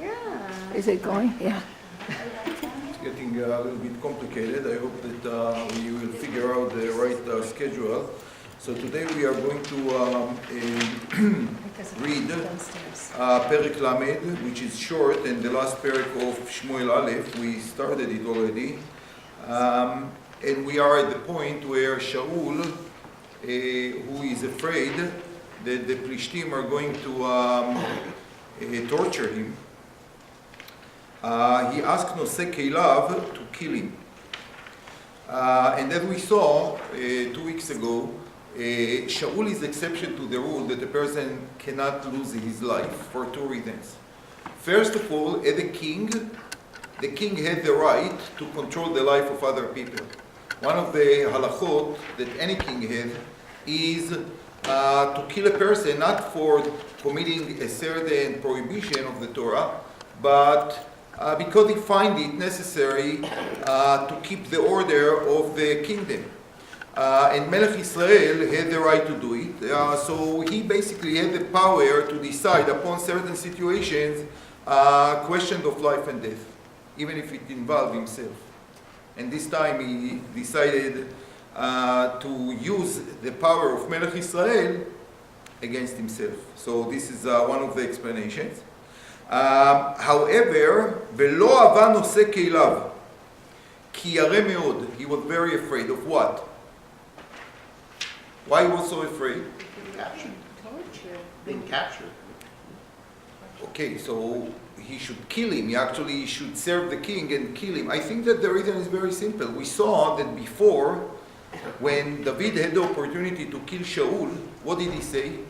Yeah. Is it going? Yeah. It's getting a little bit complicated. I hope that we will figure out the right schedule. So today we are going to read Perek Lamed, which is short, and the last Perek of Shmuel Aleph. We started it already. And we are at the point where Shaul, who is afraid that the Plishtim are going to torture him, he asked Noseh Keilav to kill him. And as we saw 2 weeks ago, Shaul is exception to the rule that a person cannot lose his life for 2 reasons. First of all, as a king, the king had the right to control the life of other people. One of the halachot that any king has is to kill a person not for committing a certain prohibition of the Torah, but because he finds it necessary to keep the order of the kingdom. And Melech Israel had the right to do it, so he basically had the power to decide upon certain situations questions of life and death, even if it involved himself. And this time he decided to use the power of Melech Israel against himself. So this is one of the explanations. However, ולא אהבה נושא כליו, כי ירא מאוד. He was very afraid of what? Why he was so afraid? Torture. Being captured. Okay, so he should kill him. He actually should serve the king and kill him. I think that the reason is very simple. We saw that before, when David had the opportunity to kill Shaul, what did he say?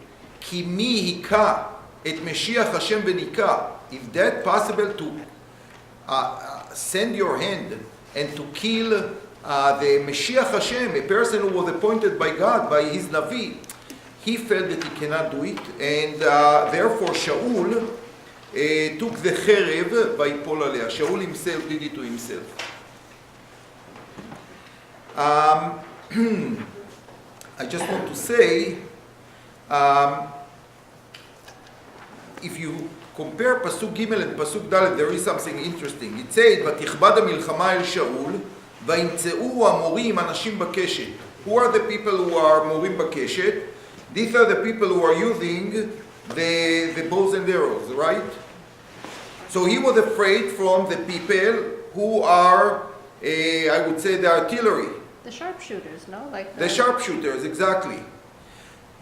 כי מי היכה את משיח השם וניקה. Is that possible to send your hand and to kill the Mashiach Hashem, a person who was appointed by God, by his Navi? He felt that he cannot do it, and therefore Shaul took the cherev ויפול עליה. Shaul himself did it to himself. I just want to say, if you compare Pasuk Gimel and Pasuk Dalet, there is something interesting. It said, ותכבד המלחמה אל שאול, וימצאו המורים אנשים בקשת. Who are the people who are מורים בקשת? These are the people who are using the bows and arrows, right? So he was afraid from the people who are, I would say, the artillery. The sharpshooters, no? Like the sharpshooters, exactly.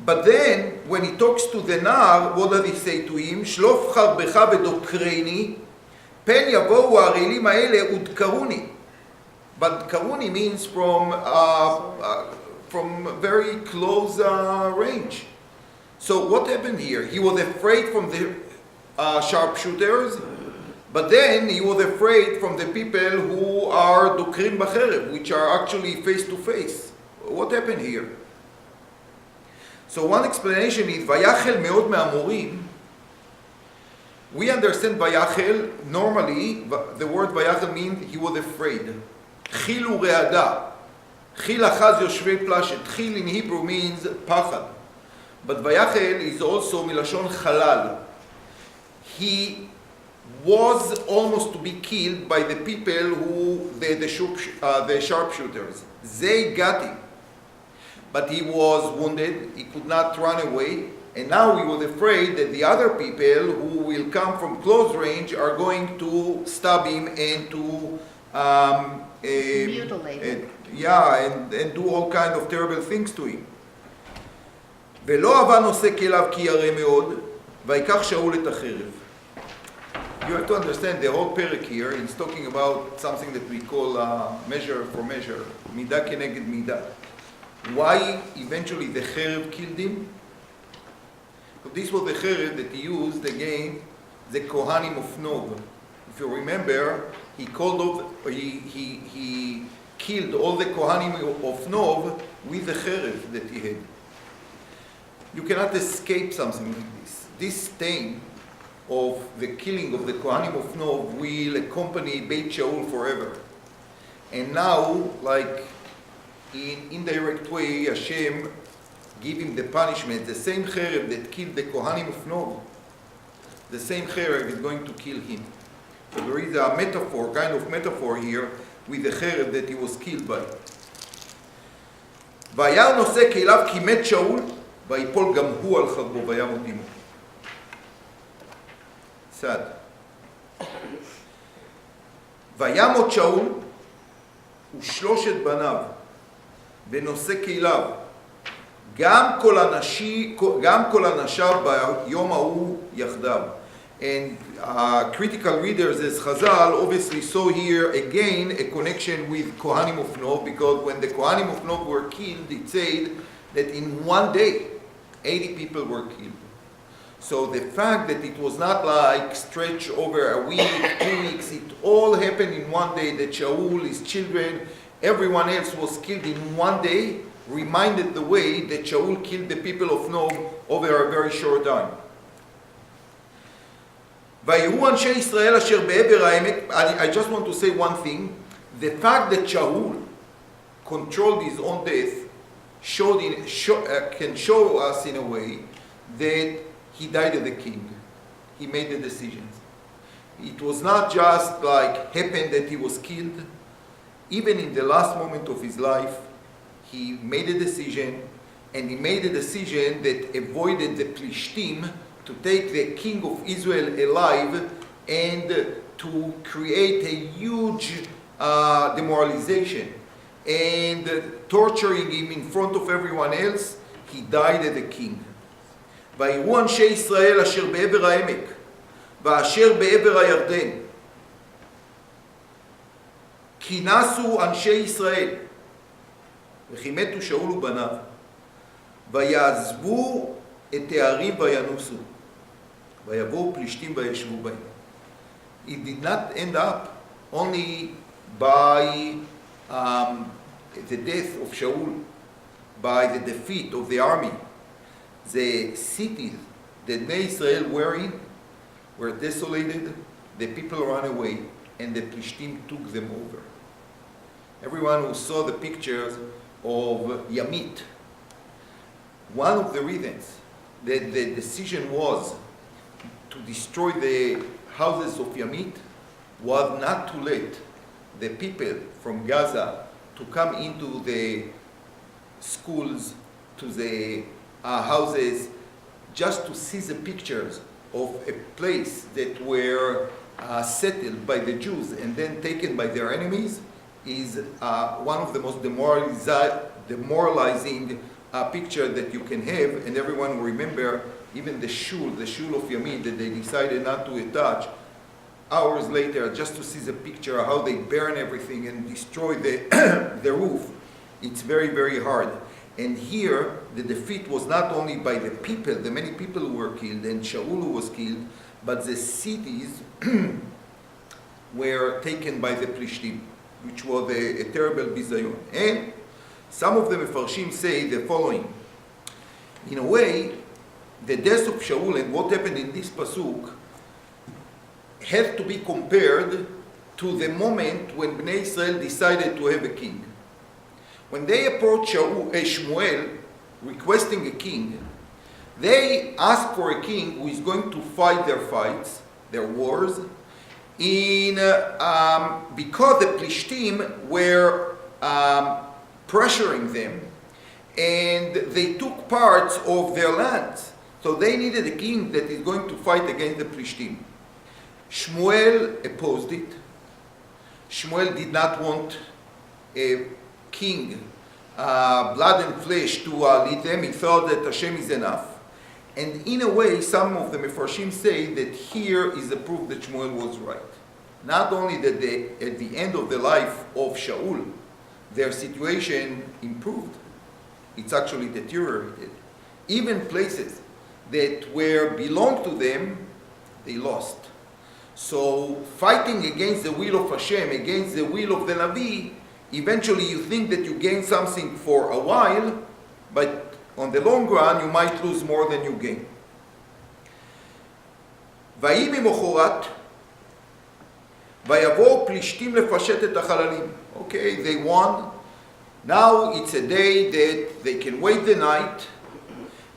But then, when he talks to the Nar, what does he say to him? שלוף חרבך ודוקרני, פן יבואו הערלים האלה ודקרוני. But karuni means from very close range. So what happened here? He was afraid from the sharpshooters, but then he was afraid from the people who are dokrim b'cherev, which are actually face to face. What happened here? So one explanation is, Vayachel meod me'amorim. We understand Vayachel, normally, the word Vayachel means he was afraid. Chil u're'ada. Chil achaz yoshvei plashet. Chil in Hebrew means pachad. But Vayachel is also milashon halal. He was almost to be killed by the people who, the sharpshooters. They got him. But he was wounded, he could not run away, and now he was afraid that the other people who will come from close range are going to stab him and to mutilate him. And do all kind of terrible things to him. ולא אהבה נושא כליו כי ירא מאוד, ויקח שאול את החרב. You have to understand the whole perek here is talking about something that we call measure for measure, מידה כנגד מידה. Why eventually the cherev killed him? Because this was the cherev that he used against the Kohanim of Nov. If you remember, he killed all the Kohanim of Nov with the cherev that he had. You cannot escape something like this. This stain of the killing of the Kohanim of Nov will accompany Beit Shaul forever. And now, like in indirect way, Hashem give him the punishment, the same cherev that killed the Kohanim of Nov, the same Cherev is going to kill him. So there is a metaphor, kind of metaphor here, with the Cherev that he was killed by. וירא נושא כליו כי מת שאול, ויפול גם הוא על חרבו וימות עמו. sad. וימות שאול ושלושת בניו ונושא כליו, גם כל אנשיו ביום ההוא יחדיו. And critical readers as Chazal obviously saw here again a connection with Kohanim of Nov, because when the Kohanim of Nov were killed, it said that in one day 80 people were killed. So the fact that it was not like stretched over a week, 2 weeks, it all happened in one day, that Shaul, his children, everyone else was killed in one day, reminded the way that Shaul killed the people of Nov over a very short time. ויראו אנשי ישראל אשר בעבר העמק, I just want to say one thing, the fact that Shaul controlled his own death can show us in a way that he died as a king. He made the decisions. It was not just like happened that he was killed. Even in the last moment of his life, he made a decision, and he made a decision that avoided the Plishtim to take the king of Israel alive and to create a huge demoralization and torturing him in front of everyone else. He died as a king. ויראו אנשי ישראל אשר בעבר העמק ואשר בעבר הירדן כי נסו אנשי ישראל וכי מתו שאול ובניו ויעזבו את הערים וינוסו ויבואו פלישתים וישבו בהם. It did not end up only by the death of Shaul, by the defeat of the army. The cities that Bnei Israel were in were desolated, the people ran away, and the Plishtim took them over. Everyone who saw the pictures of Yamit, one of the reasons that the decision was to destroy the houses of Yamit was not to let the people from Gaza to come into the schools, to the houses, just to see the pictures of a place that were settled by the Jews and then taken by their enemies is one of the most demoralizing picture that you can have. And everyone will remember even the shul of Yamit that they decided not to attach hours later, just to see the picture of how they burn everything and destroy the roof. It's very, very hard. And here, the defeat was not only by the people, the many people who were killed, and Shaul who was killed, but the cities were taken by the Plishtim, which was a terrible bizayon. And some of the Mefarshim say the following. In a way, the death of Shaul and what happened in this pasuk has to be compared to the moment when Bnei Israel decided to have a king. When they approached Shmuel requesting a king, they asked for a king who is going to fight their fights, their wars, because the Plishtim were pressuring them and they took parts of their lands. So they needed a king that is going to fight against the Plishtim. Shmuel opposed it. Shmuel did not want a king, blood and flesh, to lead them. He thought that Hashem is enough. And in a way, some of the Mefarshim say that here is the proof that Shmuel was right. Not only that at the end of the life of Shaul, their situation improved, it's actually deteriorated. Even places that belonged to them, they lost. So fighting against the will of Hashem, against the will of the Navi, eventually you think that you gain something for a while, but on the long run you might lose more than you gain. ויהי ממחרת, ויבואו פלישתים לפשט את החללים. Okay, they won. Now it's a day that they can wait the night,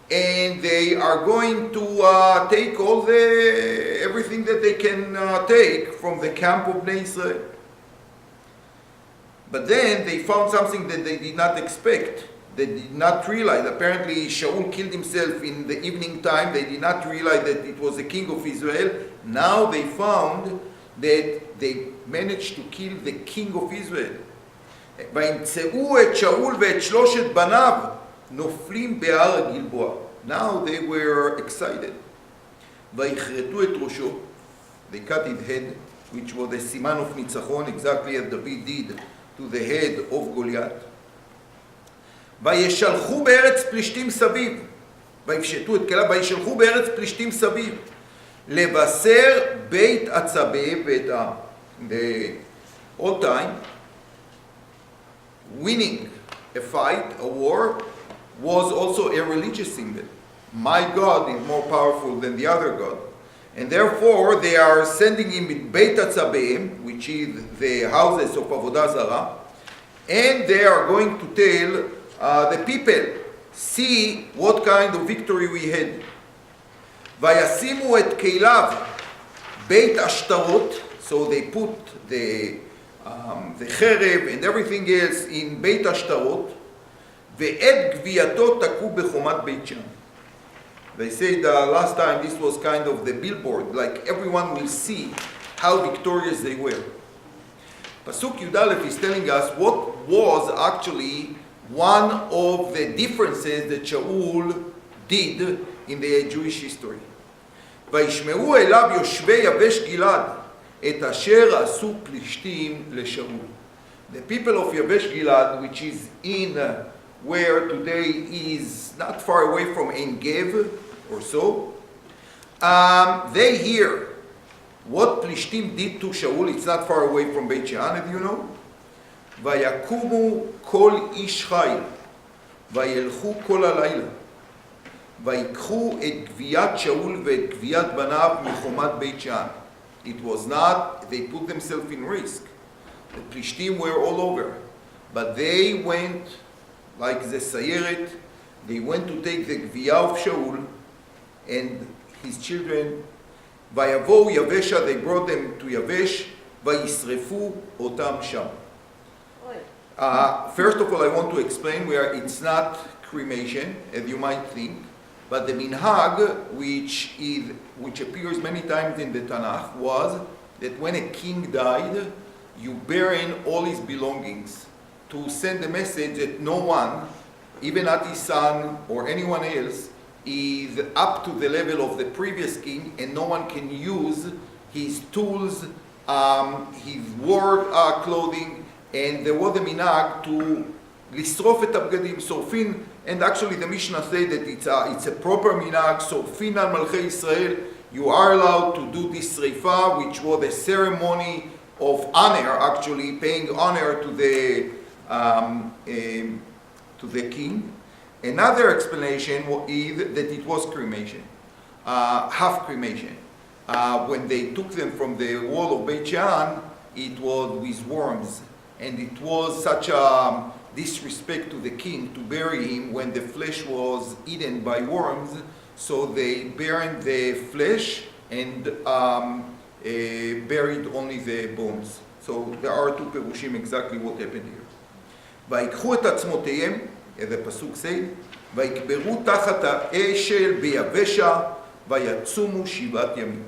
and they are going to take everything that they can take from the camp of Bnei Israel. But then they found something that they did not expect. They did not realize. Apparently, Shaul killed himself in the evening time. They did not realize that it was the king of Israel. Now they found that they managed to kill the king of Israel. וימצאו את שאול ואת שלושת בניו נופלים בהר הגלבוע. Now they were excited. ויכרתו את ראשו. They cut his head, which was a סימן of ניצחון, exactly as David did to the head of Goliath. וישלחו בארץ פלישתים סביב. ויפשטו את כליו, וישלחו בארץ פלישתים סביב. לבשר בית עצבי ואת העם. The old time, winning a fight, a war, was also a religious symbol. My God is more powerful than the other God. And therefore, they are sending him in Beit Atzabeim, which is the houses of Avodah Zarah, and they are going to tell the people, see what kind of victory we had. וישימו את כליו בית השטרות, so they put the חרב and everything else in בית השטרות, ואת גווייתו תקעו בחומת בית שם. They said last time this was kind of the billboard, like everyone will see how victorious they were. Pasuk Yud Aleph is telling us what was actually one of the differences that Shaul did in the Jewish history. וישמעו אליו יושבי יבש גלעד את אשר עשו פלישתים לשאול. The people of Yavesh Gilad, which is in where today is not far away from Ein Gev or so, they hear what Plishtim did to Shaul. It's not far away from Beit Shean, as you know. ויקומו כל איש חיל וילכו כל הלילה ויקחו את גוויית שאול ואת גוויית בניו מחומת בית שאן. It was not, they put themselves in risk. The Plishtim were all over. But they went, like the Sayeret, they went to take the גוויה of Shaul and his children. ויבואו יבשה, they brought them to יבש, וישרפו אותם שם. First of all, I want to explain where it's not cremation, as you might think, but the minhag, which appears many times in the Tanakh, was that when a king died, you bury in all his belongings to send a message that no one, even not his son or anyone else, is up to the level of the previous king, and no one can use his tools, his war clothing, and there was a minhag to לשרוף את הבגדים, שורפין, and actually the Mishnah say that it's a proper minhag, שורפין על מלכי ישראל, you are allowed to do this שריפה, which was a ceremony of honor, actually paying honor to the king. Another explanation is that it was cremation, half cremation. When they took them from the wall of Beit Shean, it was with worms. And it was such a disrespect to the king to bury him when the flesh was eaten by worms. So they burned the flesh and buried only the bones. So there are two perushim exactly what happened here. ויקחו את עצמותיהם, as the pasuk said, ויקברו תחת האשל ביבשה, ויצומו 7 ימים.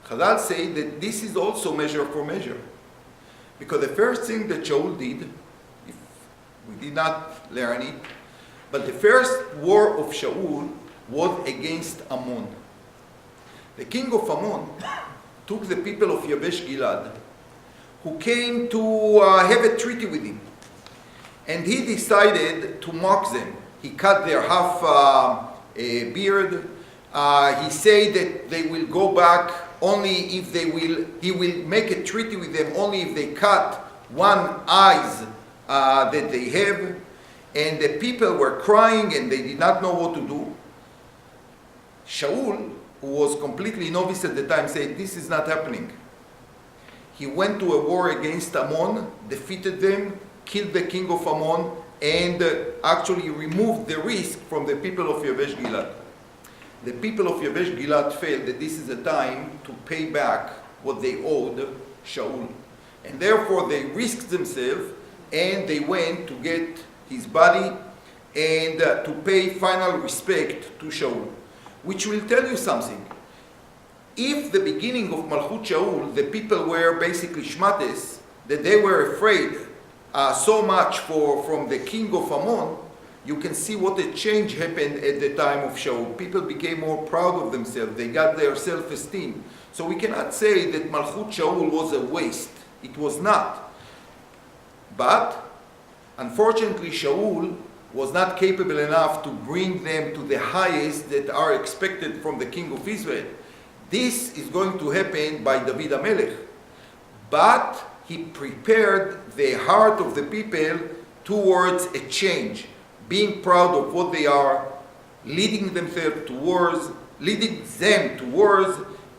Chazal say that this is also measure for measure. Because the first thing that Shaul did, if we did not learn it, but the first war of Shaul was against Ammon. The king of Ammon took the people of Yavesh Gilad, who came to have a treaty with him. And he decided to mock them. He cut their half beard. He said that they will go back only if he will make a treaty with them only if they cut one eyes that they have. And the people were crying and they did not know what to do. Shaul, who was completely novice at the time, said, this is not happening. He went to a war against Ammon, defeated them, killed the king of Ammon, and actually removed the risk from the people of Yavesh Gilad. The people of Yavesh Gilad felt that this is a time to pay back what they owed Shaul. And therefore they risked themselves and they went to get his body and to pay final respect to Shaul. Which will tell you something. If the beginning of Malchut Shaul, the people were basically shmates, that they were afraid so much from the king of Ammon, you can see what a change happened at the time of Shaul. People became more proud of themselves. They got their self-esteem. So we cannot say that Malchut Shaul was a waste. It was not. But, unfortunately, Shaul was not capable enough to bring them to the highest that are expected from the king of Israel. This is going to happen by David HaMelech. But he prepared the heart of the people towards a change, being proud of what they are, leading them to wars,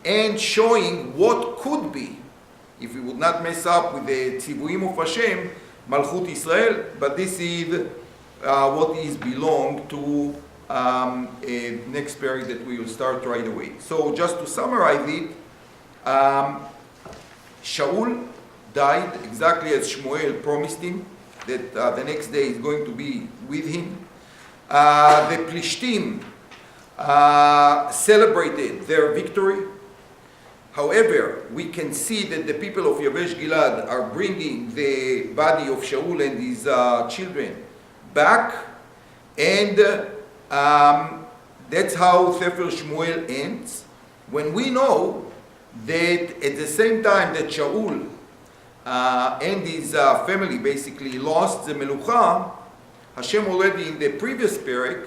and showing what could be, if we would not mess up with the Tzivuim of Hashem, Malchut Israel, but this is what is belong to next period that we will start right away. So just to summarize it, Shaul died exactly as Shmuel promised him, that the next day is going to be with him. The Plishtim celebrated their victory. However, we can see that the people of Yavesh Gilad are bringing the body of Shaul and his children back, and that's how Sefer Shmuel ends. When we know that at the same time that Shaul and his family basically lost the Melucha, Hashem already in the previous parak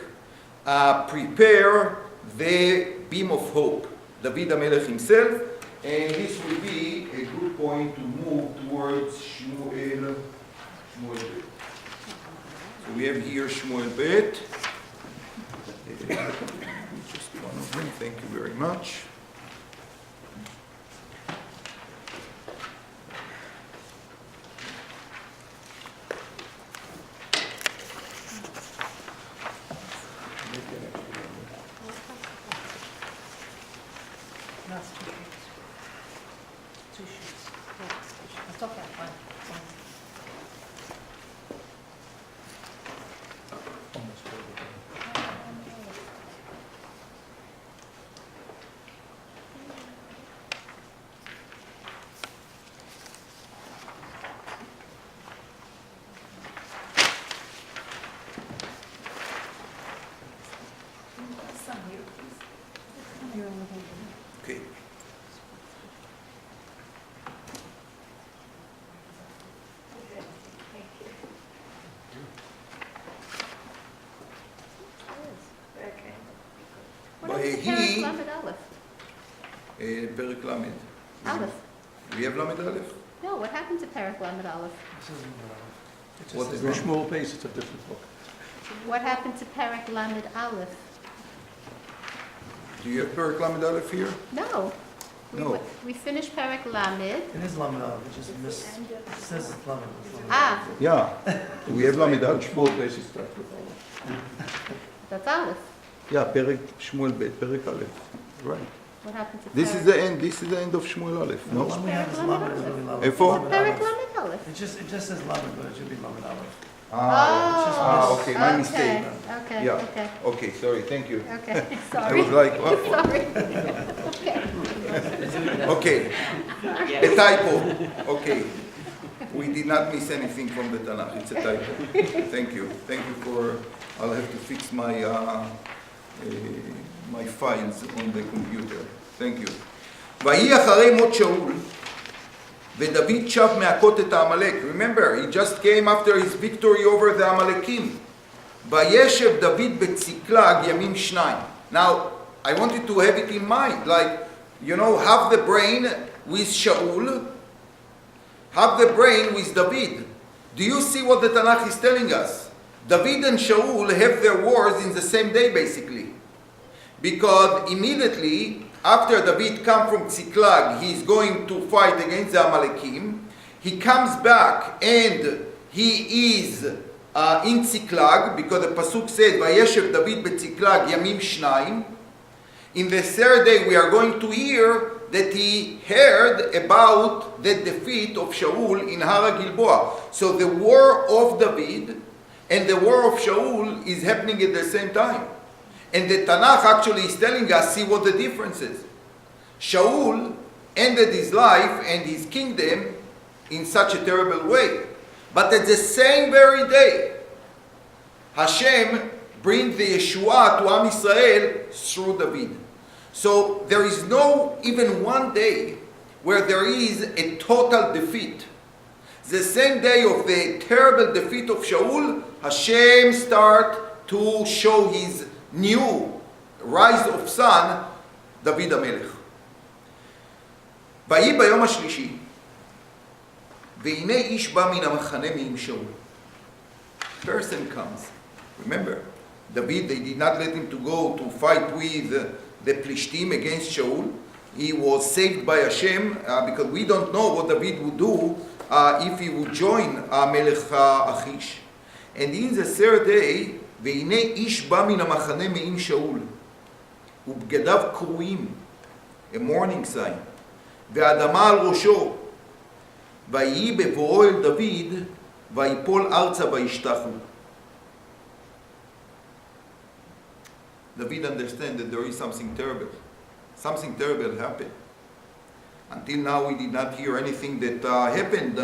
prepare the beam of hope, David HaMelech himself, and this will be a good point to move towards Shmuel Bet. So we have here Shmuel Bet. Just one of them, thank you very much. It's okay, fine. Okay. What is He- Perek Lamed Aleph? פרק למד. Aleph. We have למד א'? No, what happened to Perek Lamed Aleph? What is The that? Shmuel base, it's a different book. What happened to Perek Lamed Aleph? Do you have פרק למד א' here? No. No. We finished Perek Lamed. It is Lamed Aleph, it just it says it's Lamed. Ah, Yeah. Do we have למד א'? Shmuel base is starts with all. that's Aleph. Yeah, פרק שמואל ב', פרק א'. Right. What happened to This Perek? is the end. This is the end of שמואל א', The no? one we have is Lamed, is really Lamed. איפה? Lamed Perek Aleph. Lamed Aleph. It just says Lamed, but it should be Lamed Aleph. Oh, okay, my mistake. Okay, Yeah. okay, Okay, sorry, thank you. okay, I sorry. was like, what? Sorry. Okay. Okay, a typo. Okay. We did not miss anything from the Tanakh. It's a typo. Thank you. Thank you for, I'll have to fix my files on the computer. Thank you. ויהי אחרי מות שאול, ודוד שב מהכות את העמלק. Remember, he just came after his victory over the Amalekim. וישב דוד בצקלג ימים שניים. Now, I wanted to have it in mind, like, you know, have the brain with Shaul, have the brain with David. Do you see what the Tanakh is telling us? David and Shaul have their wars in the same day, basically. Because immediately after David comes from Tziklag, he's going to fight against the Amalekim. He comes back and he is in Tziklag, because the pasuk said, "Vayeshev David betziklag yamim shnayim." In the third day, we are going to hear that he heard about the defeat of Shaul in Har Gilboa. So the war of David and the war of Shaul is happening at the same time. And the Tanakh actually is telling us, see what the difference is. Shaul ended his life and his kingdom in such a terrible way. But at the same very day, Hashem brings the Yeshua to Am Yisrael through David. So there is no even one day where there is a total defeat. The same day of the terrible defeat of Shaul, Hashem start to show his new rise of son, David HaMelech. ויהי ביום השלישי, והנה איש בא מן המחנה מעם שאול. Person comes. Remember, David, they did not let him to go to fight with the Plishtim against Shaul. He was saved by Hashem because we don't know what David would do if he would join Melech Achish. And in the third day, והנה איש בא מן המחנה מעם שאול, ובגדיו קרועים, a mourning sign, והאדמה על ראשו, ויהי בבואו אל דוד, ויפול ארצה וישתחו. David understands that there is something terrible. Something terrible happened. Until now we did not hear anything that happened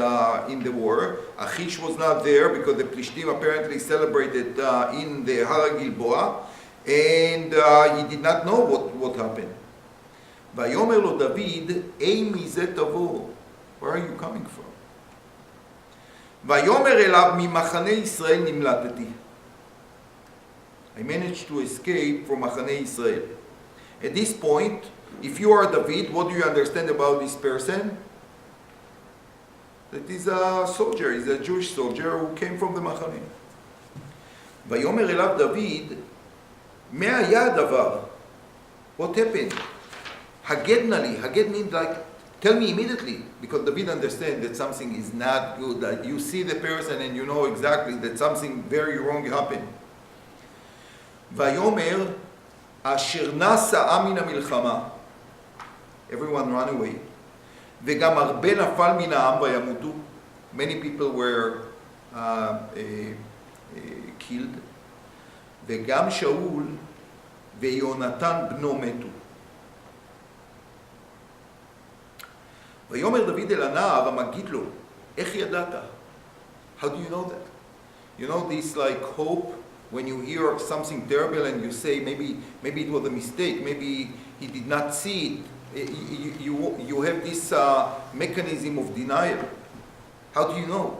in the war. Achish was not there because the Plishtim apparently celebrated in the Har Gilboa, and he did not know what happened. ויאמר לו דוד, אי מזה תבוא? Where are you coming from? ויאמר אליו, ממחנה ישראל נמלטתי. I managed to escape from מחנה ישראל. At this point, if you are David, what do you understand about this person? That he's a soldier, he's a Jewish soldier who came from the מחנה. ויאמר אליו דוד, מה היה הדבר? What happened? הגד נא לי, הגד means like, tell me immediately, because David understands that something is not good, that you see the person and you know exactly that something very wrong happened. ויאמר, אשר נשא מן המלחמה, everyone run away, וגם הרבה נפל מן העם וימותו, many people were killed, וגם שאול ויונתן בנו מתו. ויאמר דוד אל הנער המגיד לו, איך ידעת? How do you know that? You know this like hope when you hear something terrible and you say maybe it was a mistake, maybe he did not see it. You have this mechanism of denial. How do you know?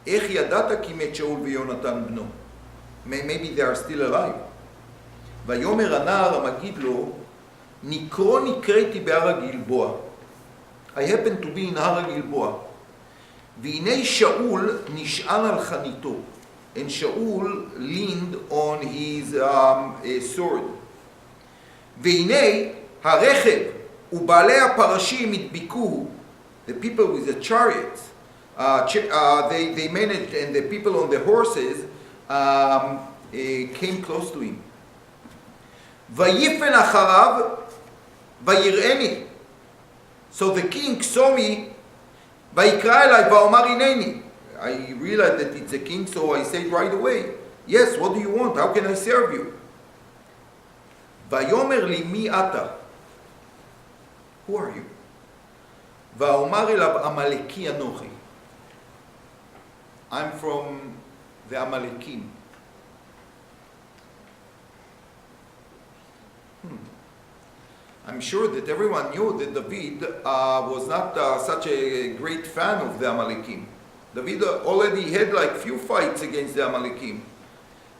איך ידעת כי מת שאול ויונתן בנו? Maybe they are still alive. ויאמר הנער המגיד לו, נקרו נקראתי בהר הגלבוע. I happen to be in הר הגלבוע. והנה שאול נשען על חניתו. And Shaul leaned on his sword. והנה הרכב ובעלי הפרשים הדביקו, the people with the chariots, they managed, and the people on the horses came close to him. ויפן אחריו ויראני. So the king saw me, ויקרא אליי ואומר הנני. I realized that it's a king, so I said right away, yes, what do you want? How can I serve you? ויאמר לי, מי אתה? Who are you? ואומר אליו, עמלקי אנוכי. I'm from the Amalekim. I'm sure that everyone knew that David was not such a great fan of the Amalekim. David already had like few fights against the Amalekim.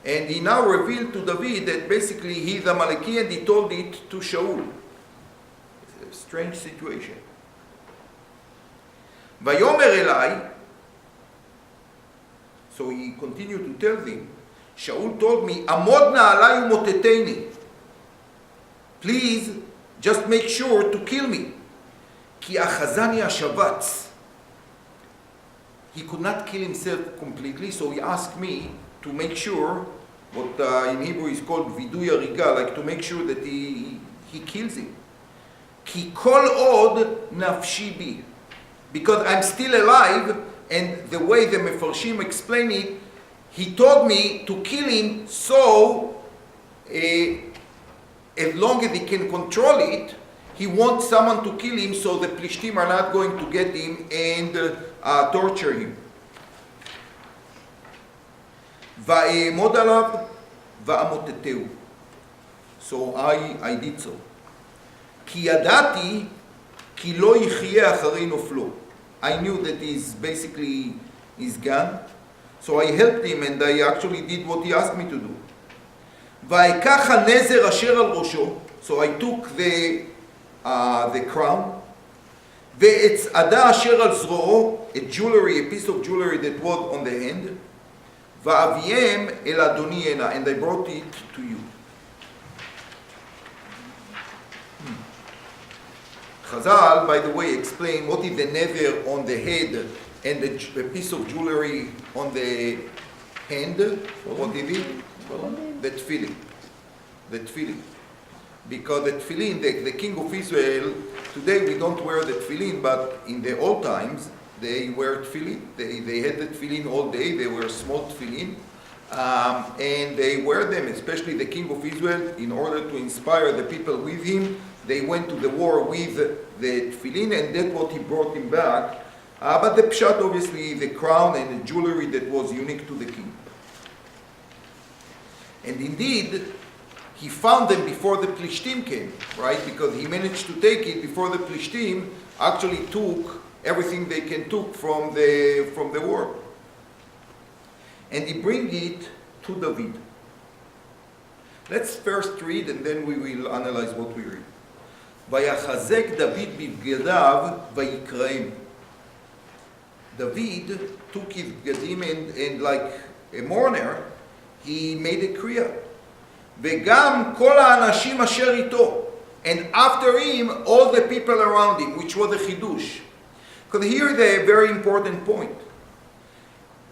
And he now revealed to David that basically he's Amaleki, and he told it to Shaul. It's a strange situation. ויאמר אליי, so he continued to tell them, Shaul told me, עמוד נא עליי ומוטטני. Please, just make sure to kill me. כי אחזני השבץ. he could not kill himself completely, so he asked me to make sure, what in Hebrew is called vidui hariga, like to make sure that he kills him. Ki kol od nafshi bi. Because I'm still alive, and the way the Mefarshim explain it, he told me to kill him so, as long as he can control it, he wants someone to kill him so the Plishtim are not going to get him and torture him. Va'emod alav va'amoteteu. So I did so. Ki yadati ki lo yichye acharei noflo. I knew that he's gone. So I helped him and I actually did what he asked me to do. Va'ekach hanezer asher al rosho. So I took the crown. Ve'etzada asher al zroo, a piece of jewelry that was on the hand. Va'aviem el adoni hena, and I brought it to you. Chazal, by the way, explain what is the nether on the head and the piece of jewelry on the hand. What is it? The tefillin. The tefillin. Because the tefillin, the king of Israel, today we don't wear the tefillin, but in the old times, they wear tefillin. They had the tefillin all day. They wear small tefillin. And they wear them, especially the king of Israel, in order to inspire the people with him. They went to the war with the tefillin, and that's what he brought him back. But the pshat, obviously, the crown and the jewelry that was unique to the king. And indeed, he found them before the Plishtim came, right? Because he managed to take it before the Plishtim actually took everything they can took from the war. And he bring it to David. Let's first read, and then we will analyze what we read. ויחזק דוד בבגדיו ויקראם. David took his bgadim and like a mourner, he made a kriya. וגם כל האנשים אשר איתו. And after him, all the people around him, which was a chidush. Because here the very important point.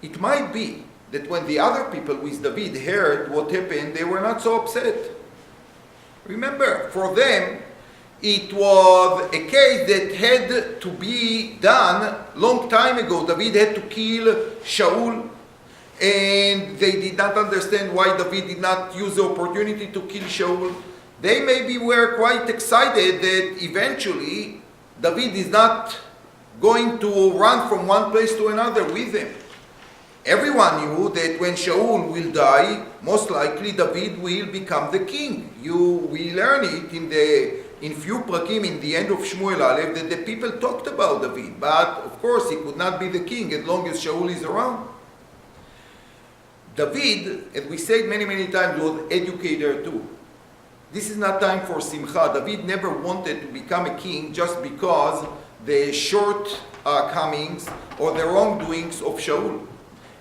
It might be that when the other people with David heard what happened, they were not so upset. Remember, for them, it was a case that had to be done long time ago. David had to kill Shaul, and they did not understand why David did not use the opportunity to kill Shaul. They maybe were quite excited that eventually David is not going to run from one place to another with them. Everyone knew that when Shaul will die, most likely David will become the king. We learn it in few prakim in the end of Shmuel Aleph that the people talked about David. But of course he could not be the king as long as Shaul is around. David, as we said many times, was an educator too. This is not time for simcha. David never wanted to become a king just because the shortcomings or the wrongdoings of Shaul.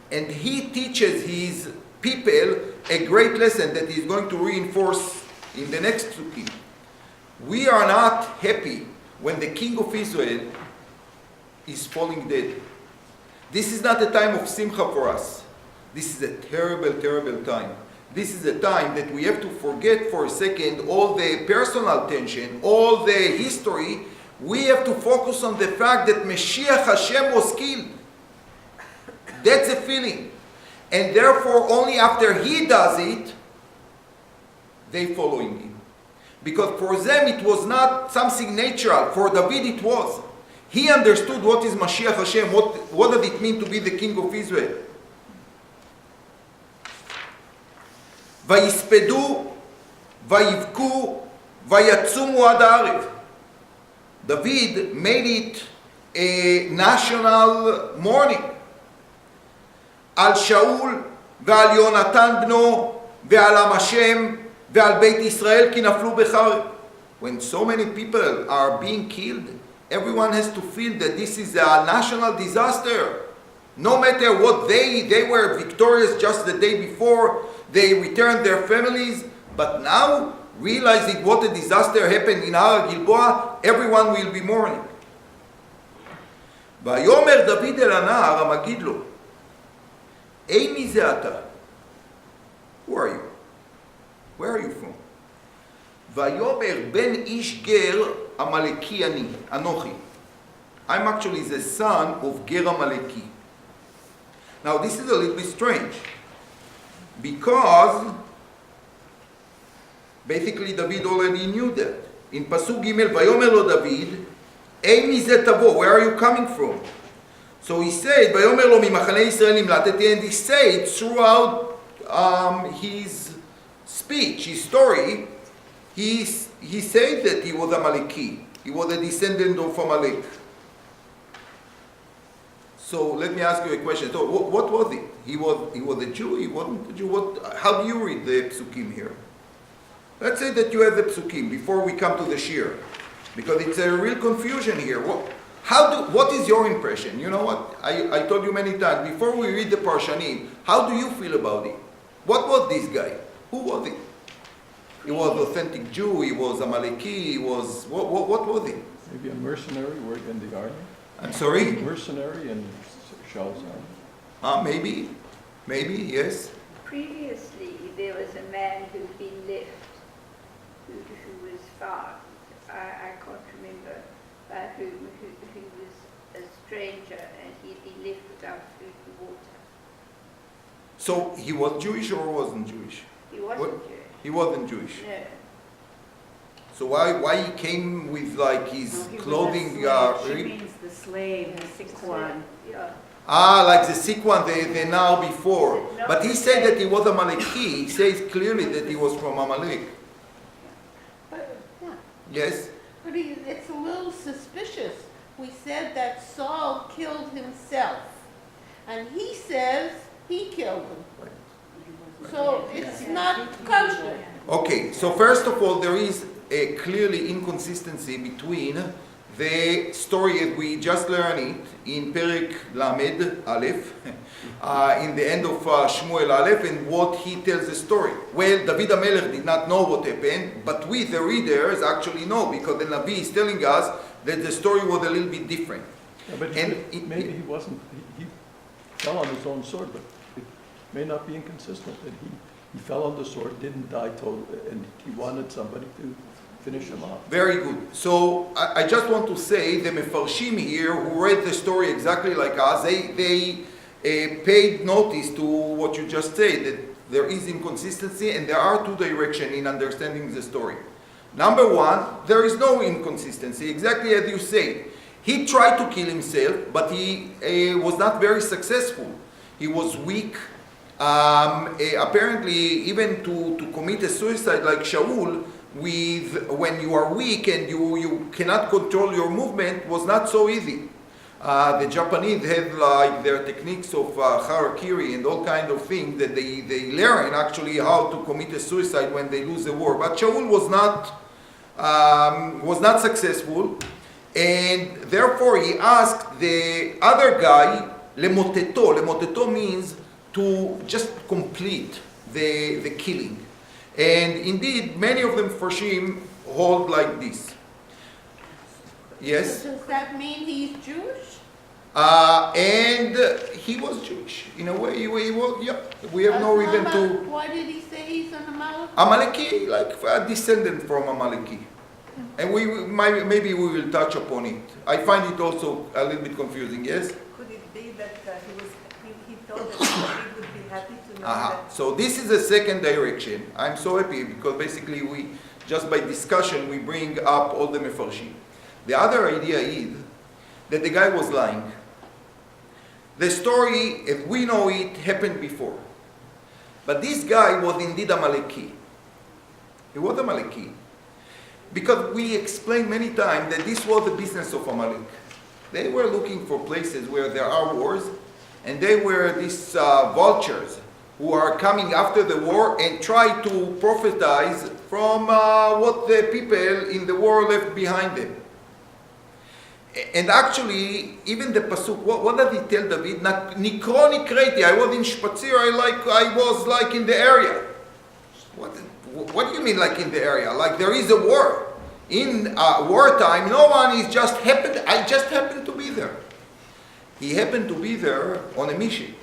And he teaches his people a great lesson that he's going to reinforce in the next psukim. We are not happy when the king of Israel is falling dead. This is not a time of simcha for us. This is a terrible time. This is a time that we have to forget for a second all the personal tension, all the history. We have to focus on the fact that Mashiach Hashem was killed. That's a feeling. And therefore, only after he does it, they follow him. Because for them it was not something natural. For David it was. He understood what is Mashiach Hashem, what does it mean to be the king of Israel. ויספדו, ויבכו, ויצומו עד הערב. David made it a national mourning. על שאול ועל יונתן בנו ועל עם השם ועל בית ישראל כי נפלו בחרב. When so many people are being killed, everyone has to feel that this is a national disaster. No matter what they were victorious just the day before, they returned their families, but now, realizing what a disaster happened in Har Gilboa, everyone will be mourning. ויאמר דוד אל הנער המגיד לו, איני זה אתה. Who are you? Where are you from? ויאמר בן איש גר עמלקי אני, אנוכי. I'm actually the son of Ger Amaleki. Now this is a little bit strange because basically David already knew that. In Pasuk Gimel, ויאמר לו דוד, איני זה תבוא, where are you coming from? So he said, ויאמר לו ממחנה ישראל נמלטתי, and he said throughout his speech, his story, he said that he was Amaleki. He was a descendant of Amalek. So let me ask you a question. So what was it? He was a Jew? He wasn't a Jew? How do you read the psukim here? Let's say that you have the psukim before we come to the shir, because it's a real confusion here. What is your impression? You know what? I told you many times, before we read the Parshanim, how do you feel about it? What was this guy? Who was it? He was authentic Jew, he was Amaleki, he was, what was he? Maybe a mercenary working in the army? I'm sorry? Mercenary in Shaul's army? Maybe, yes. Previously, there was a man who'd been left, who was found, I can't remember, who was a stranger, and he'd been left without food and water. So he was Jewish or wasn't Jewish? He wasn't Jewish. He wasn't Jewish. No. So why he came with like his clothing? She means the slave, the sick one. Yeah. Like the sick one, the now before. But he said that he was Amaleki. He says clearly that he was from Amalek. But, yeah, Yes? but it's a little suspicious. We said that Saul killed himself, and he says he killed him. So it's not kosher. Okay, so first of all, there is a clearly inconsistency between the story as we just learned it in Perek Lamed Aleph, in the end of Shmuel Aleph, and what he tells the story. Well, David HaMelech did not know what happened, but we, the readers, actually know, because the Navi is telling us that the story was a little bit different. Yeah, but maybe he wasn't, he fell on his own sword, but it may not be inconsistent that he fell on the sword, didn't die total, and he wanted somebody to finish him off. Very good. So I just want to say the Mefarshim here who read the story exactly like us, they paid notice to what you just said, that there is inconsistency and there are two directions in understanding the story. Number one, there is no inconsistency, exactly as you say. He tried to kill himself, but he was not very successful. He was weak. Apparently, even to commit a suicide like Shaul, when you are weak and you cannot control your movement, was not so easy. The Japanese have like their techniques of harakiri and all kind of things that they learn actually how to commit a suicide when they lose a war. But Shaul was not successful, and therefore he asked the other guy lemoteto. Lemoteto means to just complete the killing. And indeed, many of them Farshim hold like this. Yes? So does that mean he's Jewish? And he was Jewish. In a way, he was, yeah. We have no reason to... Why did he say he's an Amalek? Amaleki, like a descendant from Amaleki. And maybe we will touch upon it. I find it also a little bit confusing, yes? Could it be that he thought that David would be happy to know that? So this is the second direction. I'm so happy because basically we, just by discussion, we bring up all the Mefarshim. The other idea is that the guy was lying. The story, if we know it, happened before. But this guy was indeed Amaleki. He was Amaleki. Because we explained many times that this was the business of Amalek. They were looking for places where there are wars, and they were these vultures who are coming after the war and try to prophesize from what the people in the war left behind them. And actually, even the pasuk, what does he tell David? Nikro nikreti, I was in Shpatzir, I was like in the area. What do you mean like in the area? Like there is a war. In wartime, no one is just happened, I just happened to be there. he happened to be there on a mission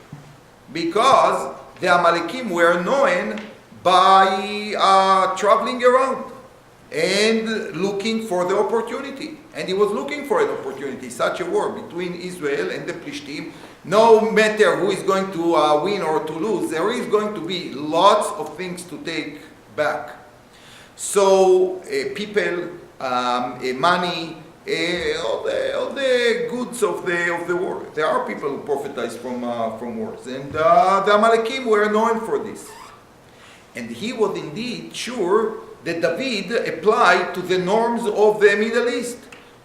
because the Amalekim were known by traveling around and looking for the opportunity. And he was looking for an opportunity, such a war between Israel and the Plishtim. No matter who is going to win or to lose, there is going to be lots of things to take back. So people, money, all the goods of the war. There are people who prophesize from wars. And the Amalekim were known for this. And he was indeed sure that David applied to the norms of the Middle East.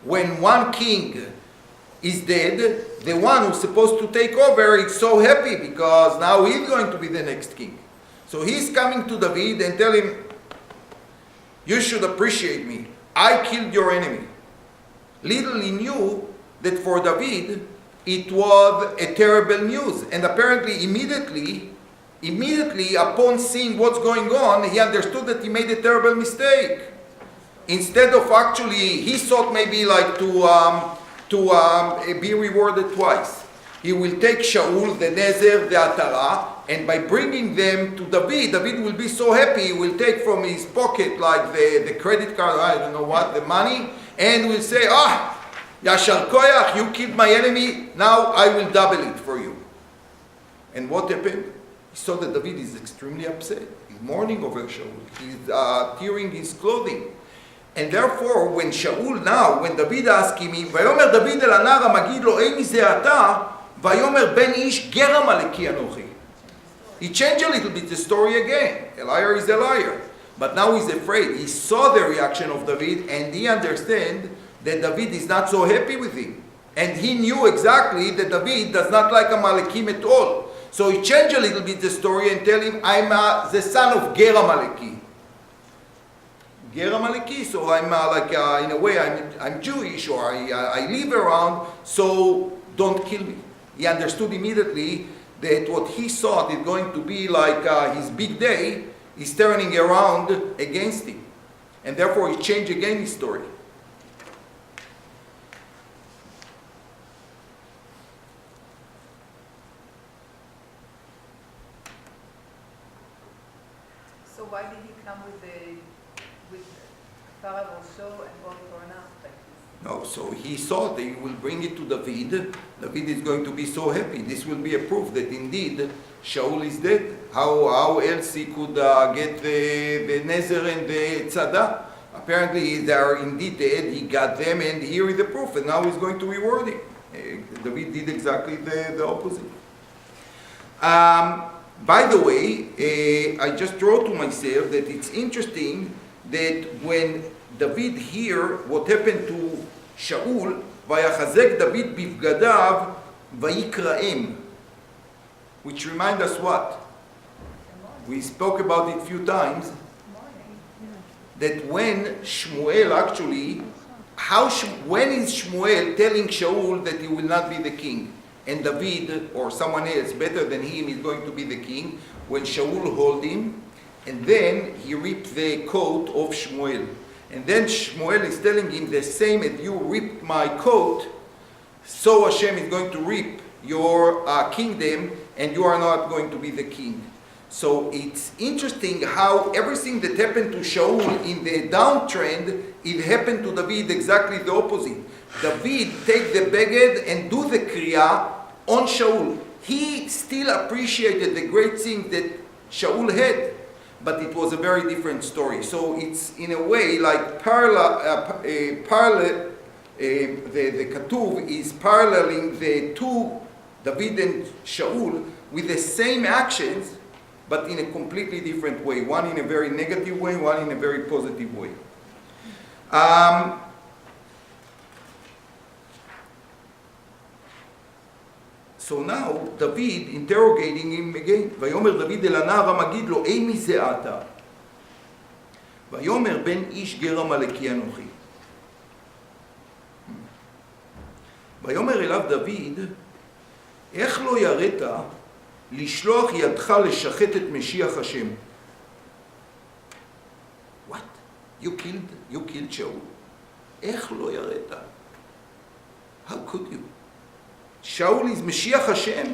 When one king is dead, the one who's supposed to take over is so happy because now he's going to be the next king. So he's coming to David and tell him, you should appreciate me. I killed your enemy. Little he knew that for David, it was a terrible news. And apparently immediately upon seeing what's going on, he understood that he made a terrible mistake. Instead of actually, he thought maybe like to be rewarded twice. He will take Shaul, the Nezer, the Atara, and by bringing them to David, David will be so happy, he will take from his pocket like the credit card, I don't know what, the money, and will say, Yashar Koyach, you killed my enemy, now I will double it for you. And what happened? He saw that David is extremely upset. He's mourning over Shaul. He's tearing his clothing. And therefore, when David asked him, ויאמר דוד אל הנער המגיד לו, אין מזה אתה, ויאמר בן איש גר עמלקי אנוכי. He changed a little bit the story again. A liar is a liar. But now he's afraid. He saw the reaction of David and he understands that David is not so happy with him. And he knew exactly that David does not like Amalekim at all. So he changed a little bit the story and tell him, I'm the son of Ger Amaleki. Ger Amaleki, so I'm in a way, I'm Jewish or I live around, so don't kill me. He understood immediately that what he thought is going to be like his big day is turning around against him. And therefore he changed again his story. So why did he come with Pharaoh also and all torn out like this? No, so he thought that he will bring it to David. David is going to be so happy. This will be a proof that indeed Shaul is dead. How else he could get the Nezer and the Tzada? Apparently they are indeed dead. He got them and here is the proof. And now he's going to reward him. David did exactly the opposite. By the way, I just wrote to myself that it's interesting that when David heard what happened to Shaul, ויחזק דוד בבגדיו ויקראם, which remind us what? We spoke about it a few times, that when Shmuel actually, when is Shmuel telling Shaul that he will not be the king? And David or someone else better than him is going to be the king, when Shaul hold him, and then he ripped the coat of Shmuel. And then Shmuel is telling him, the same as you ripped my coat, so Hashem is going to rip your kingdom, and you are not going to be the king. So it's interesting how everything that happened to Shaul in the downtrend, it happened to David exactly the opposite. David take the beged and do the kriya on Shaul. He still appreciated the great thing that Shaul had, but it was a very different story. So it's in a way like the Katuv is paralleling the two, David and Shaul, with the same actions, but in a completely different way. One in a very negative way, one in a very positive way. So now David interrogating him again. ויאמר דוד אל הנער המגיד לו, אי מי זה אתה? ויאמר בן איש גר עמלקי אנוכי. ויאמר אליו דוד, איך לא יראת לשלוח ידך לשחט את משיח השם? What? You killed Shaul? איך לא יראת? How could you? Shaul is Mashiach Hashem.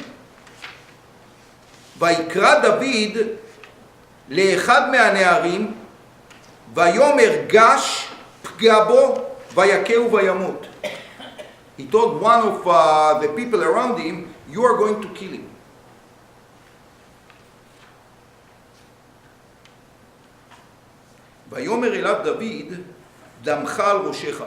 ויקרא דוד לאחד מהנערים, ויאמר גש פגע בו, ויכהו וימות. He told one of the people around him, you are going to kill him. ויאמר אליו דוד, דמך על ראשך.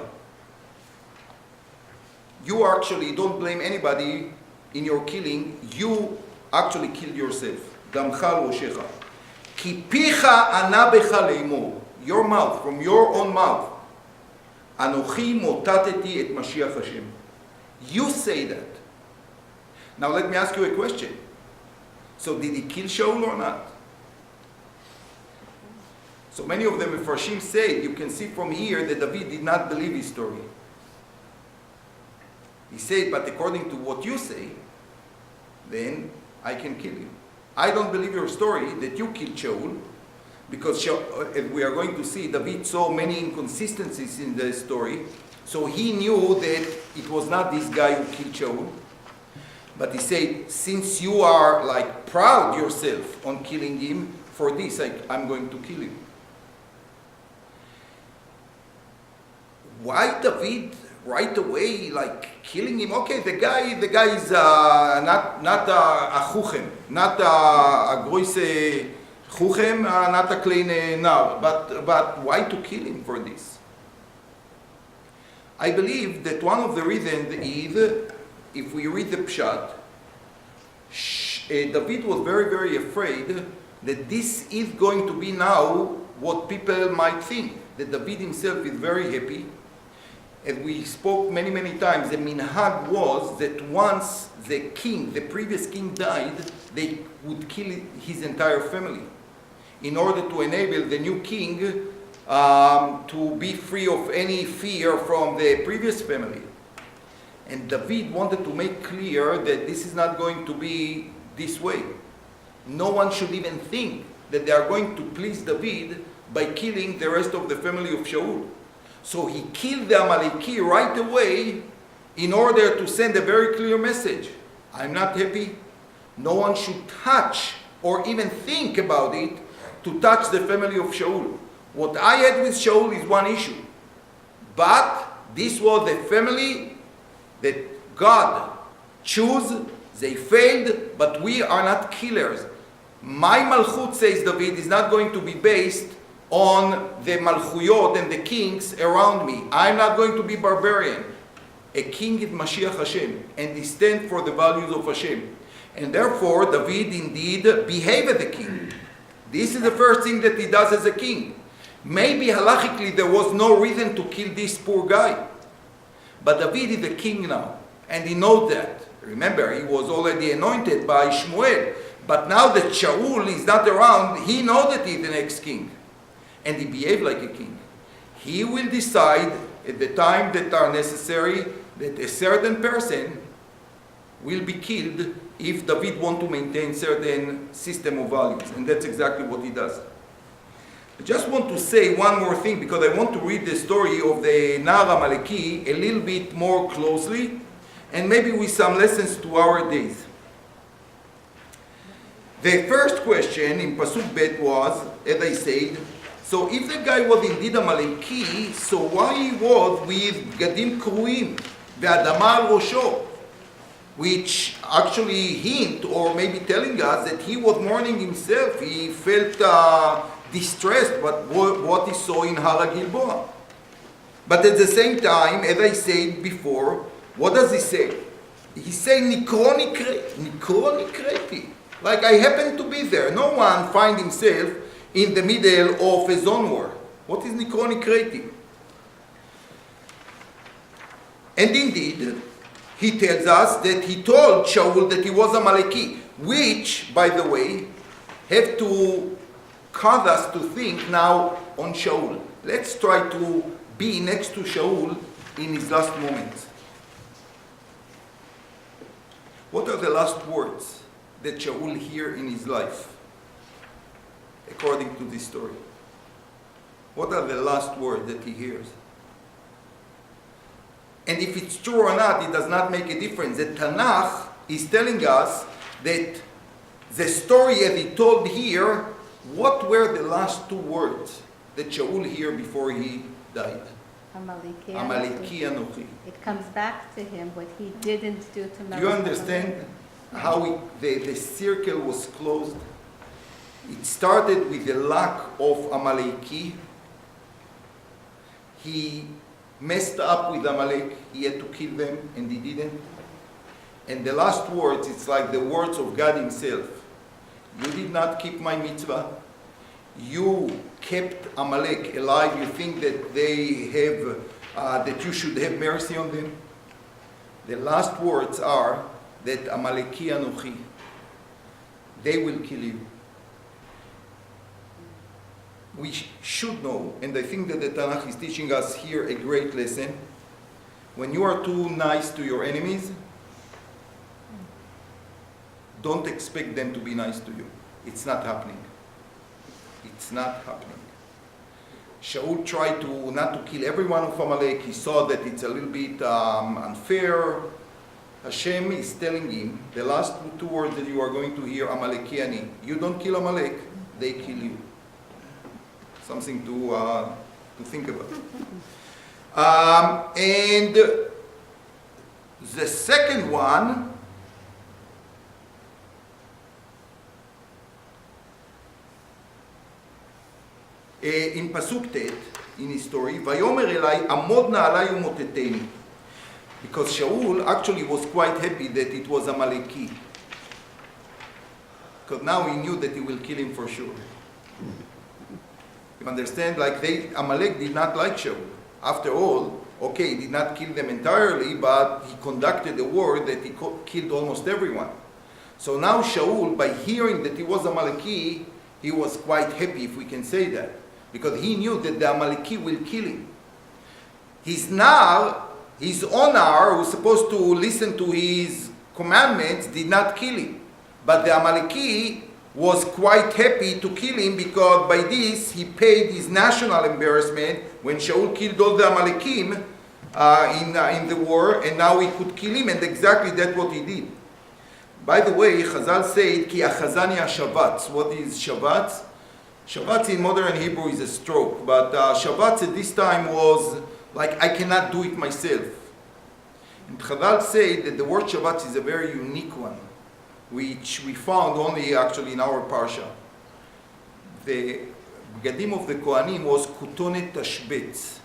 You actually don't blame anybody in your killing, you actually killed yourself. דמך על ראשך. כי פיך ענה בך לאמור, your mouth, from your own mouth, אנוכי מוטטתי את משיח השם. You say that. Now let me ask you a question. So did he kill Shaul or not? So many of the Mefarshim say, you can see from here that David did not believe his story. He said, but according to what you say, then I can kill you. I don't believe your story that you killed Shaul, because as we are going to see, David saw many inconsistencies in the story, so he knew that it was not this guy who killed Shaul. But he said, since you are like proud yourself on killing him, for this I'm going to kill you. Why David right away like killing him? Okay, the guy is not a chuchem, not a groise chuchem, not a kleine nar. But why to kill him for this? I believe that one of the reasons is, if we read the Pshat, David was very, very afraid that this is going to be now what people might think, that David himself is very happy. As we spoke many, many times, the minhag was that once the king, the previous king died, they would kill his entire family in order to enable the new king to be free of any fear from the previous family. And David wanted to make clear that this is not going to be this way. No one should even think that they are going to please David by killing the rest of the family of Shaul. So he killed the Amaleki right away in order to send a very clear message. I'm not happy. No one should touch or even think about it to touch the family of Shaul. What I had with Shaul is one issue. But this was the family that God chose. They failed, but we are not killers. My malchut, says David, is not going to be based on the malchuyot and the kings around me. I'm not going to be barbarian. A king is Mashiach Hashem, and he stands for the values of Hashem. And therefore, David indeed behaved as a king. This is the first thing that he does as a king. Maybe halachically there was no reason to kill this poor guy. But David is the king now, and he knows that. Remember, he was already anointed by Shmuel. But now that Shaul is not around, he knows that he's the next king. And he behaved like a king. He will decide at the time that are necessary that a certain person will be killed if David wants to maintain certain system of values. And that's exactly what he does. I just want to say one more thing, because I want to read the story of the Nar Amaleki a little bit more closely, and maybe with some lessons to our days. The first question in Pasuk Bet was, as I said, so if the guy was indeed a Amaleki, so why he was with Gadim Kruim, Ve'adama al Rosho, which actually hint, or maybe telling us that he was mourning himself, he felt distressed by what he saw in Har Gilboa. But at the same time, as I said before, what does he say? He says, Nikro nikreti. Like, I happen to be there. No one finds himself in the middle of a zone war. What is Nikro nikreti? And indeed, he tells us that he told Shaul that he was a Amaleki, which, by the way, have to cause us to think now on Shaul. Let's try to be next to Shaul in his last moments. What are the last words that Shaul hear in his life, according to this story? What are the last words that he hears? And if it's true or not, it does not make a difference. The Tanakh is telling us that the story as he told here, what were the last two words that Shaul heard before he died? Amaleki Amaleki Anochi. Anochi. It comes back to him what he didn't do to Do you understand how the circle was closed? It started with the lack of Amaleki. He messed up with Amalek. He had to kill them, and he didn't. And the last words, it's like the words of God himself. You did not keep my mitzvah. You kept Amalek alive. You think that they have, that you should have mercy on them. The last words are that Amaleki Anochi, they will kill you. We should know, and I think that the Tanakh is teaching us here a great lesson. When you are too nice to your enemies, don't expect them to be nice to you. It's not happening. It's not happening. Shaul tried to not to kill every one of Amalek. He saw that it's a little bit unfair. Hashem is telling him the last two words that you are going to hear, Amalekiani. You don't kill Amalek, they kill you. Something to think about. And the second one, in Pasuk Tet, in his story, Vayomer Elai, Amod Na'alai Umoteteni. Because Shaul actually was quite happy that it was Amaleki. Because now he knew that he will kill him for sure. You understand? Like Amalek did not like Shaul. After all, okay, he did not kill them entirely, but he conducted a war that he killed almost everyone. So now Shaul, by hearing that he was Amaleki, he was quite happy, if we can say that. Because he knew that the Amaleki will kill him. His Nar, his honor, who was supposed to listen to his commandments, did not kill him. But the Amaleki was quite happy to kill him, because by this he paid his national embarrassment when Shaul killed all the Amalekim in the war, and now he could kill him, and exactly that's what he did. By the way, Chazal said, Ki achazani ha-shavatz. What is shavatz? Shavatz in modern Hebrew is a stroke, but shavatz at this time was like, I cannot do it myself. And Chazal said that the word shavatz is a very unique one, which we found only actually in our parsha. The begadim of the Kohanim was kutonet tashbetz.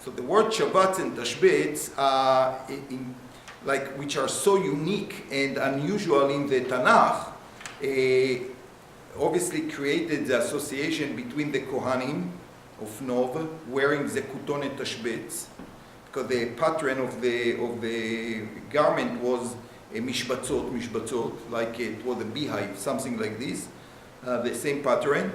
So the word shavatz and tashbetz, which are so unique and unusual in the Tanakh, obviously created the association between the Kohanim of Nov wearing the kutonet tashbetz, because the pattern of the garment was a mishbatzot, like it was a beehive, something like this, the same pattern.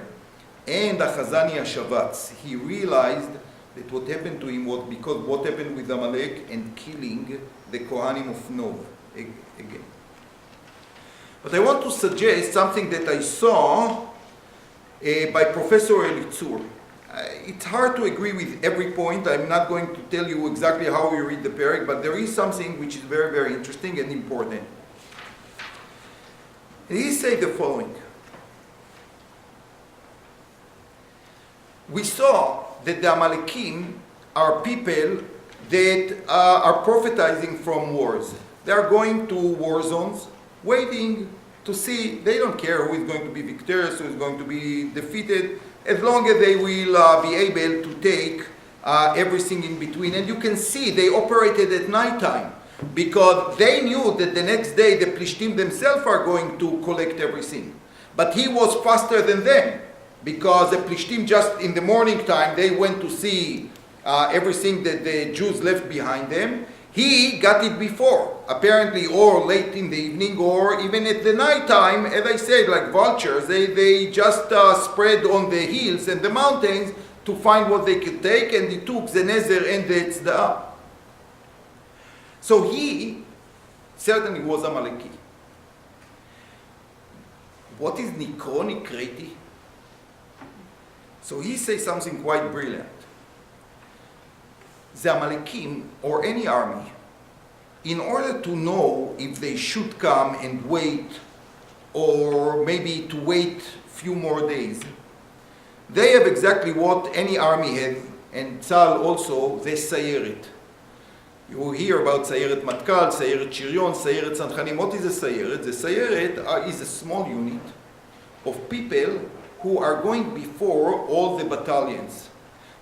And Achazani HaShavatz, he realized that what happened to him was because what happened with Amalek and killing the Kohanim of Nov again. But I want to suggest something that I saw by Professor Elitzur. It's hard to agree with every point. I'm not going to tell you exactly how we read the Perek, but there is something which is very, very interesting and important. And he said the following. We saw that the Amalekim are people that are prophetizing from wars. They are going to war zones, waiting to see. They don't care who is going to be victorious, who is going to be defeated, as long as they will be able to take everything in between. And you can see they operated at nighttime, because they knew that the next day the Plishtim themselves are going to collect everything. But he was faster than them, because the Plishtim just in the morning time, they went to see everything that the Jews left behind them. He got it before, apparently, or late in the evening, or even at the night time. As I said, like vultures, they just spread on the hills and the mountains to find what they could take, and he took the Nezer and the Tzeda'ah. So he certainly was Amaleki. What is Nikro Nikreti? So he says something quite brilliant. the Amalekim, or any army, in order to know if they should come and wait, or maybe to wait few more days, they have exactly what any army has, and Tzahal also, the Sayeret. You will hear about Sayeret Matkal, Sayeret Shiryon, Sayeret Tzanchanim. What is a Sayeret? The Sayeret is a small unit of people who are going before all the battalions.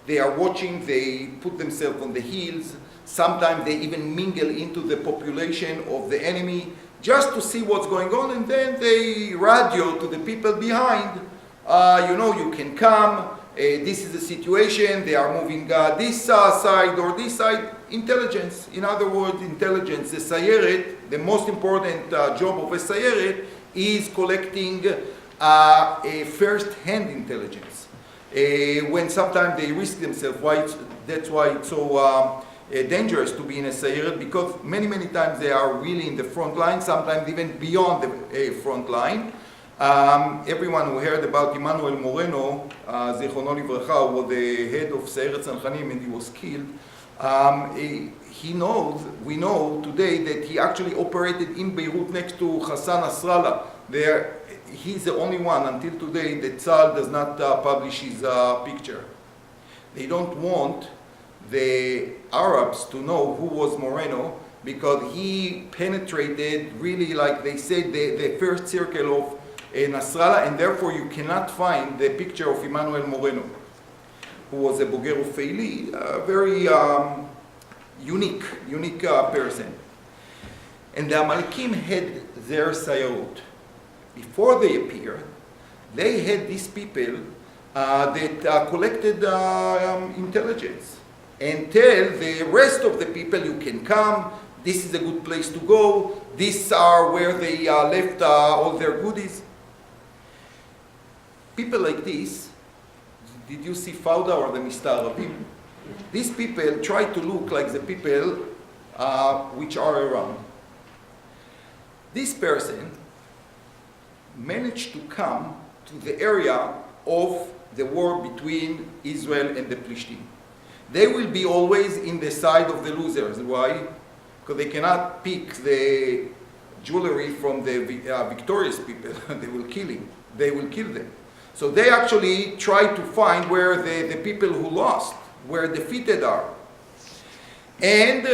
They are watching, they put themselves on the hills, sometimes they even mingle into the population of the enemy just to see what's going on, and then they radio to the people behind, you can come, this is the situation, they are moving this side or this side. Intelligence, in other words, intelligence. The Sayeret, the most important job of a Sayeret is collecting a first-hand intelligence. When sometimes they risk themselves, that's why it's so dangerous to be in a Sayeret, because many times they are really in the front line, sometimes even beyond the front line. Everyone who heard about Emmanuel Moreno, Zichrono Livracha, who was the head of Sayeret Tzanchanim, and he was killed. We know today that he actually operated in Beirut next to Hassan Nasrallah. He's the only one until today that Tzahal does not publish his picture. They don't want the Arabs to know who was Moreno, because he penetrated, really, like they said, the first circle of Nasrallah, and therefore you cannot find the picture of Emmanuel Moreno, who was a Boger Ufeili, a very unique person. And the Amalekim had their Sayarot. Before they appeared, they had these people that collected intelligence and tell the rest of the people, you can come, this is a good place to go, these are where they left all their goodies. People like this, did you see Fauda or the Mistarabim? These people try to look like the people which are around. This person managed to come to the area of the war between Israel and the Plishtim. They will be always in the side of the losers. Why? Because they cannot pick the jewelry from the victorious people. They will kill him. They will kill them. So they actually try to find where the people who lost, where defeated are. And,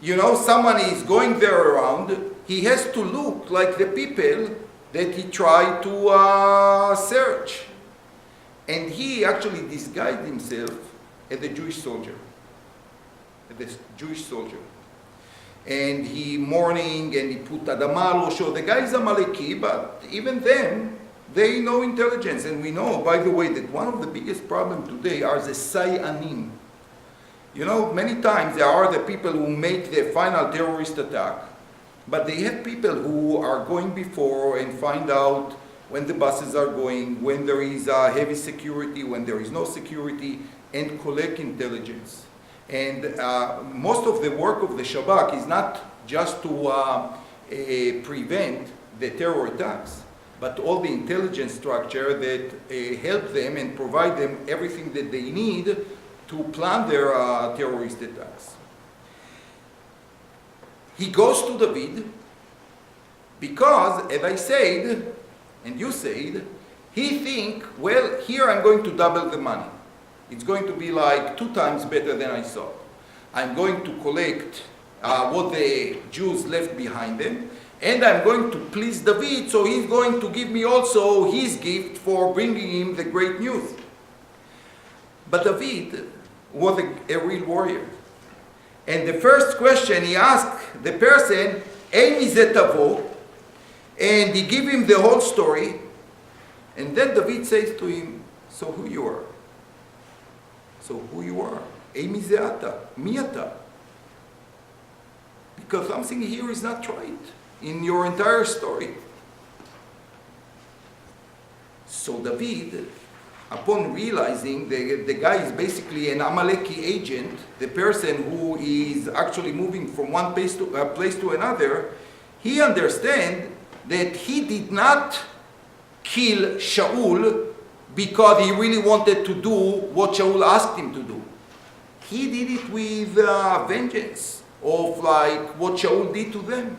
someone is going there around, he has to look like the people that he tried to search. And he actually disguised himself as a Jewish soldier. And he mourning, and he put Adama al Rosho. The guy is Amaleki, but even then, they know intelligence. And we know, by the way, that one of the biggest problems today are the Sayanim. Many times there are the people who make the final terrorist attack, but they have people who are going before and find out when the buses are going, when there is heavy security, when there is no security, and collect intelligence. And most of the work of the Shabak is not just to prevent the terror attacks, but all the intelligence structure that help them and provide them everything that they need to plan their terrorist attacks. He goes to David because, as I said, and you said, he think, well, here I'm going to double the money. It's going to be like 2 times better than I thought. I'm going to collect what the Jews left behind them, and I'm going to please David, so he's going to give me also his gift for bringing him the great news. But David was a real warrior. And the first question he asked the person, Ein mizeh tavo, and he give him the whole story. And then David says to him, so who you are? So who you are? Ein mizeh ata, mi ata. Because something here is not right in your entire story. So David, upon realizing the guy is basically an Amaleki agent, the person who is actually moving from one place to another, he understands that he did not kill Shaul because he really wanted to do what Shaul asked him to do. he did it with vengeance of like what Shaul did to them.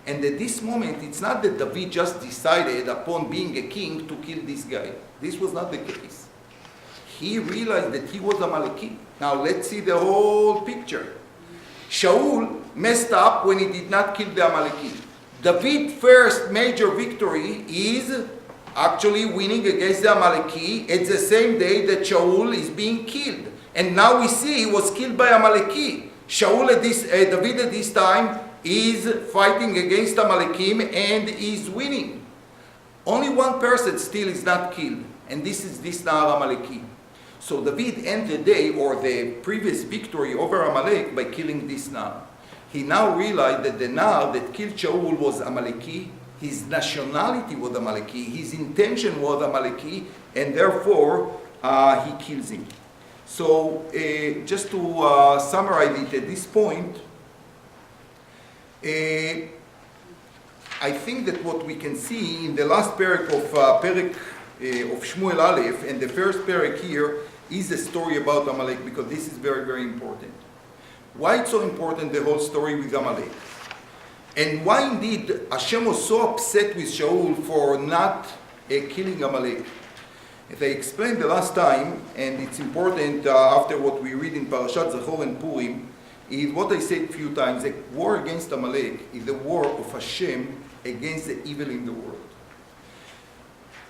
And at this moment, it's not that David just decided upon being a king to kill this guy. This was not the case. He realized that he was Amaleki. Now let's see the whole picture. Shaul messed up when he did not kill the Amaleki. David's first major victory is actually winning against the Amaleki at the same day that Shaul is being killed. And now we see he was killed by Amaleki. David at this time is fighting against Amalekim and is winning. Only one person still is not killed, and this is this Na'ar Amaleki. So David ended the day or the previous victory over Amalek by killing this Na'ar. He now realized that the Na'ar that killed Shaul was Amaleki, his nationality was Amaleki, his intention was Amaleki, and therefore he kills him. So just to summarize it at this point, I think that what we can see in the last parak of Shmuel Aleph and the first parak here is a story about Amalek, because this is very, very important. Why it's so important, the whole story with Amalek? And why indeed Hashem was so upset with Shaul for not killing Amalek? As I explained the last time, and it's important after what we read in Parashat Zachor and Purim, is what I said a few times: the war against Amalek is the war of Hashem against the evil in the world.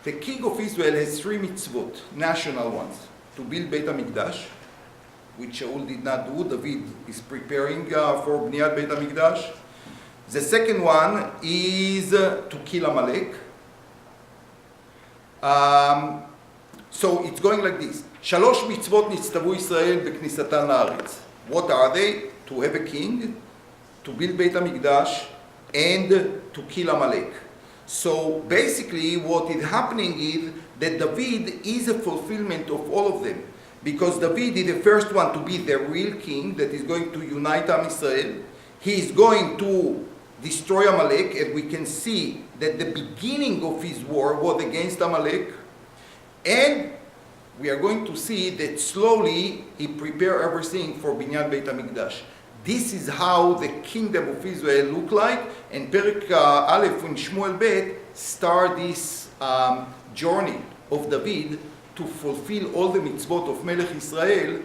The king of Israel has 3 mitzvot, national ones: to build Beit HaMikdash, which Shaul did not do. David is preparing for Bniyat Beit HaMikdash. The second one is to kill Amalek. So it's going like this: 3 מצוות נצטוו ישראל בכניסתן לארץ. What are they? To have a king, to build Beit HaMikdash, and to kill Amalek. So basically what is happening is that David is a fulfillment of all of them. Because David is the first one to be the real king that is going to unite Am Israel. He is going to destroy Amalek, and we can see that the beginning of his war was against Amalek. And we are going to see that slowly he prepared everything for Binyan Beit HaMikdash. This is how the kingdom of Israel look like, and Perek Aleph in Shmuel Bet start this journey of David to fulfill all the mitzvot of Melech Israel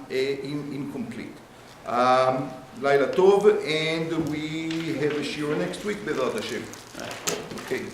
in complete. Laila Tov, and we have a shiur next week, Bezrat Hashem. Okay.